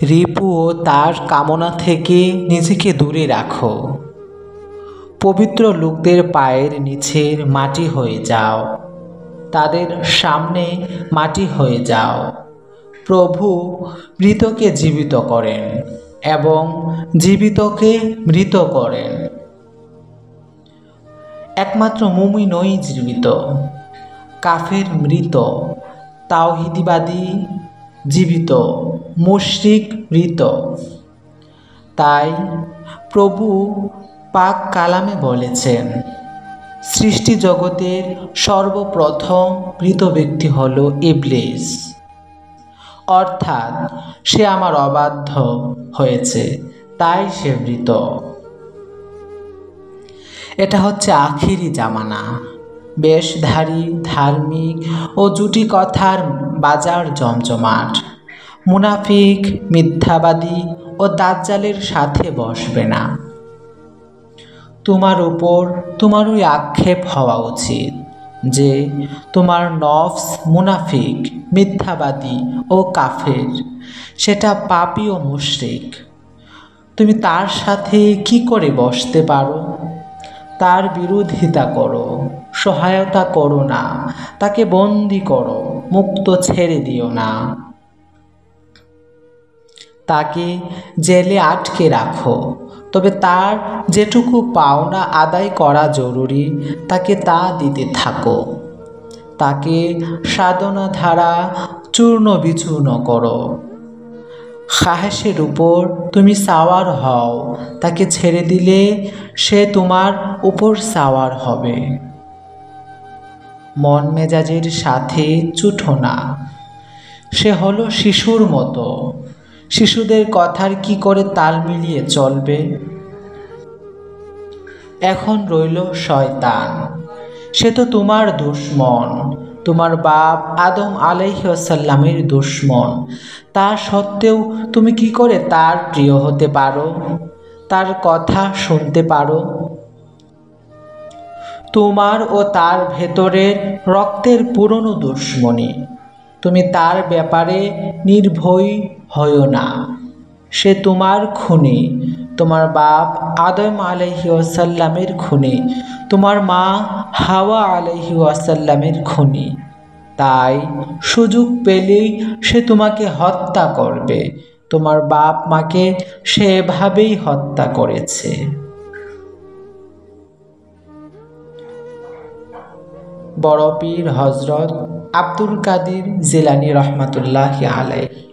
রিপু ও তার কামনা থেকে নিজেকে দূরে রাখো। পবিত্র লোকদের পায়ের নিচের মাটি হয়ে যাও, তাদের সামনে মাটি হয়ে যাও। প্রভু মৃতকে জীবিত করেন এবং জীবিতকে মৃত করেন। একমাত্র মুমিনই জীবিত, কাফের মৃত, তাওহীদবাদী জীবিত, মুশরিক মৃত। তাই প্রভু পাক কালামে বলেছেন, সৃষ্টি জগতের সর্বপ্রথম মৃত ব্যক্তি হল ইবলিস, অর্থাৎ সে আমার অবাধ্য হয়েছে, তাই সে মৃত। এটা হচ্ছে আখিরি জামানা। বেশধারী, ধার্মিক ও জুটি কথার বাজার জমজমাট। মুনাফিক, মিথ্যাবাদী ও দাজ্জালের সাথে বসবে না। তোমার উপর তোমারই আক্ষেপ হওয়া উচিত যে তোমার নফস মুনাফিক, মিথ্যাবাদী ও কাফের, সেটা পাপী ও মুশরিক। তুমি তার সাথে কি করে বসতে পারো? তার বিরোধিতা করো, সহায়তা করো না, তাকে বন্দী করো, মুক্ত ছেড়ে দিও না। তাকে জেলে আটকে রাখো, তবে তার যেটুকু পাওনা আদায় করা জরুরি তাকে তা দিতে থাকো। তাকে সাধনা ধারা চূর্ণ বিচূর্ণ করো। খাহেশের উপর তুমি সাওয়ার হও, তাকে ছেড়ে দিলে সে তোমার উপর সাওয়ার হবে। মন মেজাজের সাথে চুঠো না, সে হলো শিশুর মতো। শিশুদের কথার কি করে তাল মিলিয়ে চলবে? এখন রইল শয়তান, সে তো তোমার দুশমন, তোমার বাপ আদম আলাইহিসসালামের দুশমন। তা সত্ত্বেও তুমি কি করে তার প্রিয় হতে পারো, তার কথা শুনতে পারো? তোমার ও তার ভেতরের রক্তের পুরনো দুশমনি। তুমি তার ব্যাপারে নির্ভয় হয়ো না। সে তোমার খুনি, তোমার বাপ আদম আলাইহিসসালামের খুনি, তোমার মা হাওয়া আলাইহিসসালামের খুনি। তাই সুযোগ পেলেই সে তোমাকে হত্যা করবে। তোমার বাপ মাকে সে এভাবেই হত্যা করেছে। বড় পীর হযরত আব্দুল কাদের জিলানী রহমাতুল্লাহি আলাইহি।